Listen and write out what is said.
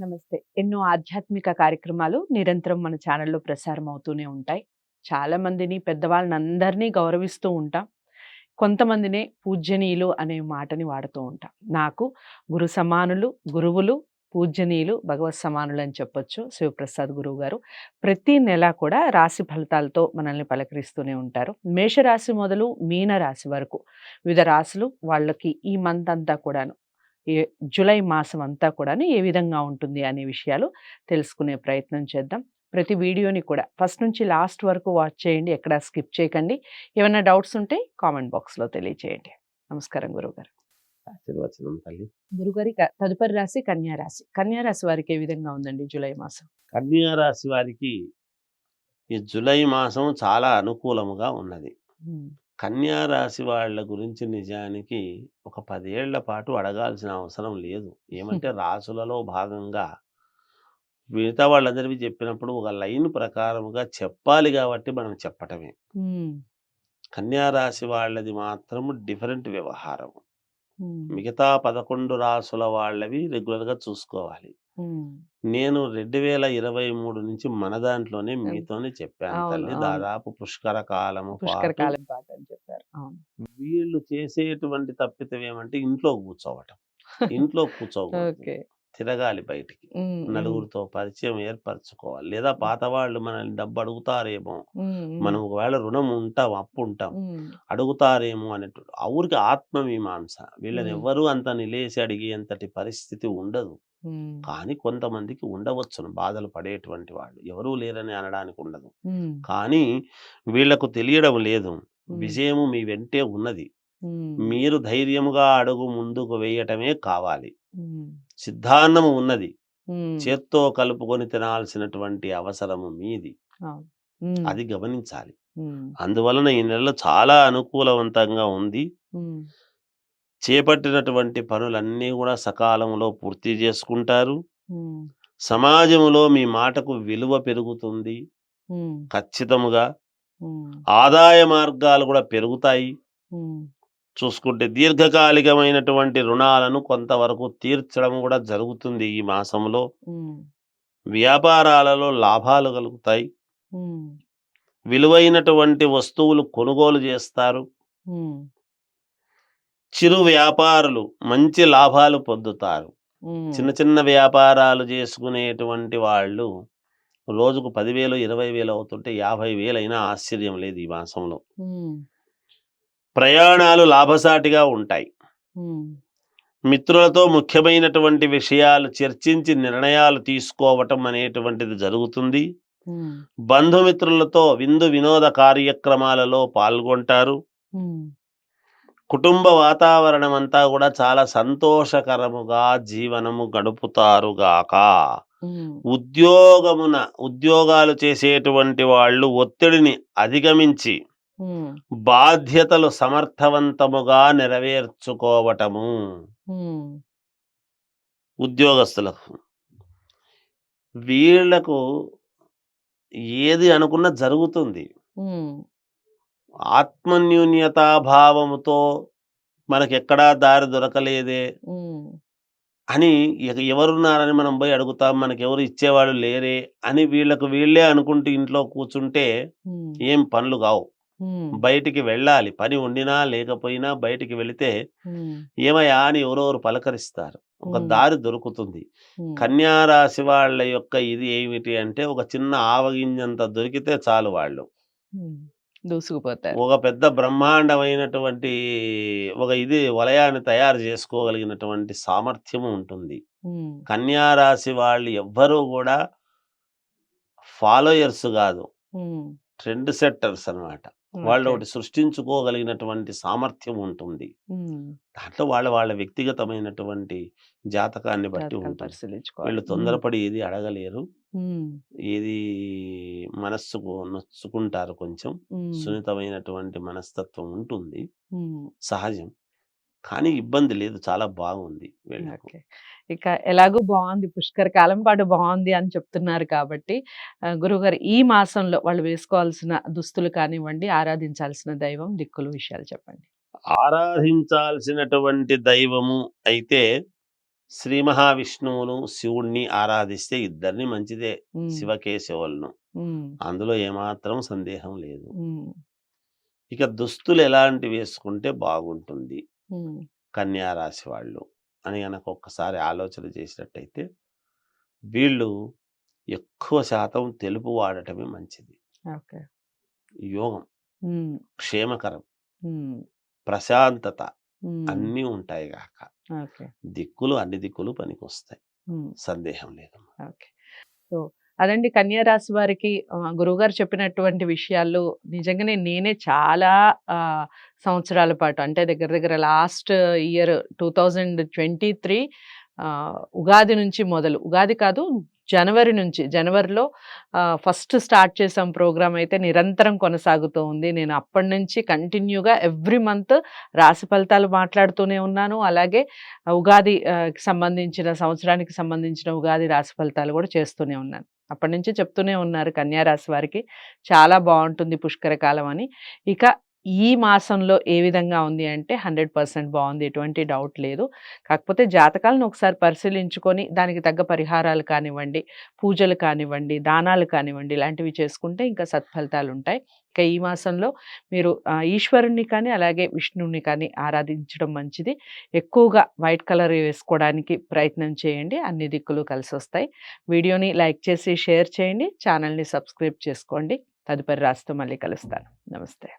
నమస్తే. ఎన్నో ఆధ్యాత్మిక కార్యక్రమాలు నిరంతరం మన ఛానల్‌లో ప్రసారం అవుతూనే ఉంటాయి. చాలా మందిని పెద్దవాళ్ళనందరినీ గౌరవిస్తూ ఉంటాం. కొంతమందినే పూజ్యనీయులు అనే మాటని వాడుతూ ఉంటాం. నాకు గురు సమానులు, గురువులు, పూజ్యనీయులు, భగవత్ సమానులు అని చెప్పొచ్చు శివప్రసాద్ గురువుగారు. ప్రతి నెల కూడా రాశి ఫలితాలతో మనల్ని పలకరిస్తూనే ఉంటారు. మేషరాశి మొదలు మీన రాశి వరకు వివిధ రాశులు వాళ్ళకి ఈ మంత్ అంతా కూడాను ఏ జులై మాసం అంతా కూడాను ఏ విధంగా ఉంటుంది అనే విషయాలు తెలుసుకునే ప్రయత్నం చేద్దాం. ప్రతి వీడియోని కూడా ఫస్ట్ నుంచి లాస్ట్ వరకు వాచ్ చేయండి. ఎక్కడా స్కిప్ చేయకండి. ఏమైనా డౌట్స్ ఉంటే కామెంట్ బాక్స్‌లో తెలియజేయండి. నమస్కారం గురువుగారు. ఆశీర్వచనం తల్లి. గురుగారి తదుపరి రాశి కన్యా రాశి. కన్యా రాశి వారికి ఏ విధంగా ఉందండి జులై మాసం? కన్యా రాశి వారికి ఈ జులై మాసం చాలా అనుకూలముగా ఉన్నది. హ్మ్. కన్యా రాశి వాళ్ళ గురించి నిజానికి ఒక 10 ఏళ్ల పాటు అడగాల్సిన అవసరం లేదు. ఏమంటే రాసులలో భాగంగా మిగతా వాళ్ళందరివి చెప్పినప్పుడు ఒక లైన్ ప్రకారముగా చెప్పాలి కాబట్టి మనం చెప్పటమే. హ్మ్. కన్యా రాశి వాళ్ళది మాత్రం డిఫరెంట్ వ్యవహారం. హ్మ్. మిగతా 11 రాసుల వాళ్ళవి రెగ్యులర్‌గా చూసుకోవాలి. హ్మ్. నేను 2023 నుంచి మన దాంట్లోనే హ్మ్. మీతోనే చెప్పాను అవును. తల్లి. అవును. దాదాపు పుష్కర కాలము పుష్కర పాటు కాలం పాటు అని చెప్పారు. అవును. వీళ్ళు చేసేటువంటి తప్పిదం ఏమంటే ఇంట్లో కూర్చోవటం. ఇంట్లో కూర్చోకూడదు. ఓకే. తిరగాలి బయటికి. హ్మ్. హ్మ్. నలుగురితో పరిచయం ఏర్పరచుకోవాలి. లేదా హ్మ్. పాత వాళ్ళు మనల్ని డబ్బు అడుగుతారేమో, హ్మ్. హ్మ్. మనం ఒకవేళ రుణం ఉంటాం, అప్పుంటాం. హ్మ్. అడుగుతారేమో అనేటువంటి ఊరికే ఆత్మమీమాంస. వీళ్ళని హ్మ్. ఎవ్వరూ అంత నిలేసి అడిగేంతటి పరిస్థితి ఉండదు. హ్మ్. కానీ కొంతమందికి ఉండవచ్చును బాధలు పడేటువంటి వాళ్ళు. ఎవరూ లేరని అనడానికి ఉండదు. హ్మ్. కానీ వీళ్ళకు తెలియడం లేదు. హ్మ్. విజయము మీ వెంటే ఉన్నది. హ్మ్. మీరు ధైర్యముగా అడుగు ముందుకు వేయటమే కావాలి. హ్మ్. సిద్ధాన్నము ఉన్నది. హ్మ్. చేత్తో కలుపుకొని తినాల్సినటువంటి అవసరము మీది. అవును. హ్మ్. అది గమనించాలి. హ్మ్. అందువలన ఈ నెల చాలా అనుకూలవంతంగా ఉంది. హ్మ్. చేపట్టినటువంటి పనులన్నీ గూడా సకాలంలో పూర్తి జేసుకుంటారు. హ్మ్. సమాజంలో మీ మాటకు విలువ పెరుగుతుంది. హ్మ్. ఖచ్చితముగా. హ్మ్. ఆదాయ మార్గాలు గూడా పెరుగుతాయి. హ్మ్. చూసుకుంటే దీర్ఘకాలికమైనటువంటి రుణాలను కొంతవరకు తీర్చడం గూడా జరుగుతుంది ఈ మాసంలో. హ్మ్. వ్యాపారాలలో లాభాలు కలుగుతాయి. హ్మ్. విలువైనటువంటి వస్తువులు కొనుగోలు జేస్తారు. హ్మ్. చిరు వ్యాపారులు మంచి లాభాలు పొందుతారు. హ్మ్. చిన్న చిన్న వ్యాపారాలు జేసుకునేటువంటి వాళ్ళు రోజుకు 10,000, 20,000 అవుతుంటే 50,000 అయినా ఆశ్చర్యం లేదు ఈ మాసంలో. హ్మ్. ప్రయాణాలు లాభసాటిగా ఉంటాయి. హ్మ్. మిత్రులతో ముఖ్యమైనటువంటి విషయాలు చర్చించి నిర్ణయాలు తీసుకోవటం అనేటువంటిది జరుగుతుంది. హ్మ్. బంధుమిత్రులతో విందు వినోద కార్యక్రమాలలో పాల్గొంటారు. హ్మ్. కుటుంబ వాతావరణం అంతా కూడా చాలా సంతోషకరముగా జీవనము గడుపుతారుగాక. హ్మ్. ఉద్యోగాలు చేసేటువంటి వాళ్ళు ఒత్తిడిని అధిగమించి హ్మ్. బాధ్యతలు సమర్థవంతముగా నెరవేర్చుకోవటము. హ్మ్. ఉద్యోగస్తులకు వీళ్లకు ఏది అనుకున్నా జరుగుతుంది. హ్మ్. ఆత్మన్యూన్యతాభావముతో మనకెక్కడా దారి దొరకలేదే హ్మ్. అని ఎవరున్నారని మనం పోయి అడుగుతాం. మనకెవరు ఇచ్చేవాళ్ళు లేరే అని వీళ్ళకు వీళ్ళే అనుకుంటూ ఇంట్లో కూర్చుంటే హ్మ్. ఏం పనులు గావు. హ్మ్. బయటికి వెళ్ళాలి. పని ఉండినా లేకపోయినా బయటికి వెళితే హ్మ్. ఏమయ్యా అని ఎవరెవరు పలకరిస్తారు. ఒక హ్మ్. దారి దొరుకుతుంది. హ్మ్. కన్యా రాశి వాళ్ళ యొక్క ఇది ఏమిటి అంటే ఒక చిన్న ఆవగింజంత దొరికితే చాలు వాళ్ళు. హ్మ్. దూసుకుపోతారు. ఒక పెద్ద బ్రహ్మాండమైనటువంటి ఒక వలయాన్ని తయారు చేసుకోగలిగినటువంటి సామర్థ్యము ఉంటుంది. హ్మ్. కన్యా రాశి వాళ్ళు ఎవ్వరూ గూడా ఫాలోయర్స్ గాదు. హ్మ్. ట్రెండ్ సెట్టర్స్ అన్నమాట. ఓకే. వాళ్ళొకటి సృష్టించుకోగలిగినటువంటి సామర్థ్యం ఉంటుంది. హ్మ్. దాంట్లో వాళ్ళ వాళ్ళ వ్యక్తిగతమైనటువంటి జాతకాన్ని బట్టి జాతకాలు ఉంటుంది. పరిశీలించుకోవాలి. వీళ్ళు హ్మ్. తొందరపడి ఏది అడగలేరు. హ్మ్. ఏది మనస్సుకు నొచ్చుకుంటారు కొంచెం. హ్మ్. సున్నితమైనటువంటి మనస్తత్వం ఉంటుంది. హ్మ్. సహజం. కానీ ఇబ్బంది లేదు. చాలా బాగుంది వీళ్ళకు. ఓకే. ఇక ఎలాగో బావుంది. పుష్కర కాలం పాటు బావుంది అని చెప్తున్నారు కాబట్టి గురువుగారు ఈ మాసంలో వాళ్ళు వేసుకోవాల్సిన దుస్తులు కానివ్వండి, ఆరాధించాల్సిన దైవం, దిక్కులు విషయాలు చెప్పండి. ఆరాధించాల్సినటువంటి దైవము అయితే శ్రీ మహావిష్ణువును, శివుడిని ఆరాధిస్తే ఇద్దరిని మంచిదే. హ్మ్. శివకేశవులను. హ్మ్. అందులో ఏమాత్రం సందేహం లేదు. హ్మ్. ఇక దుస్తులు ఎలాంటివి వేసుకుంటే బాగుంటుంది హ్మ్. కన్యా రాశి వాళ్ళు అని గనక ఒక్కసారి ఆలోచన చేసినట్టయితే, వీళ్ళు ఎక్కువ శాతం తెలుపు వాడటమే మంచిది. ఓకే. యోగం, హ్మ్. క్షేమకరం, హ్మ్. ప్రశాంతత హ్మ్. అన్నీ ఉంటాయి గాక. ఓకే. అన్ని దిక్కులు పనికొస్తాయి. హ్మ్. సందేహం లేదమ్మా. ఓకే. సో, అదండి కన్యా రాశి వారికి గురువుగారు చెప్పినటువంటి విషయాల్లో నిజంగానే నేనే చాలా సంవత్సరాల పాటు అంటే దగ్గర దగ్గర లాస్ట్ ఇయర్ 2023 ఉగాది నుంచి మొదలు ఉగాది కాదు జనవరి నుంచి జనవరిలో ఫస్ట్ స్టార్ట్ చేసాం ప్రోగ్రామ్ అయితే నిరంతరం కొనసాగుతూ ఉంది. నేను అప్పటినుంచి కంటిన్యూగా ఎవ్రీ మంత్ రాశి ఫలితాలు మాట్లాడుతూనే ఉన్నాను. అలాగే కి సంబంధించిన సంవత్సరానికి సంబంధించిన ఉగాది రాశి ఫలితాలు కూడా చేస్తూనే ఉన్నాను. అప్పటినుంచి చెప్తూనే ఉన్నారు కన్యా రాశి వారికి చాలా బావుంటుంది పుష్కర కాలం అని. ఇక ఈ మాసంలో ఏ విధంగా ఉంది అంటే 100% బావుంది. ఎటువంటి డౌట్ లేదు. కాకపోతే జాతకాలను ఒకసారి పరిశీలించుకొని దానికి తగ్గ పరిహారాలు కానివ్వండి, పూజలు కానివ్వండి, దానాలు కానివ్వండి ఇలాంటివి చేసుకుంటే ఇంకా సత్ఫలితాలుంటాయి. ఇక ఈ మాసంలో మీరు ఈశ్వరుడిని కానీ, అలాగే విష్ణువుని కానీ ఆరాధించడం మంచిది. ఎక్కువగా వైట్ కలర్ వేసుకోవడానికి ప్రయత్నం చేయండి. అన్ని దిక్కులు కలిసొస్తాయి. వీడియోని లైక్ చేసి షేర్ చేయండి. ఛానల్‌ని సబ్స్క్రైబ్ చేసుకోండి. తదుపరి రాశితో మళ్ళీ కలుస్తాను. నమస్తే.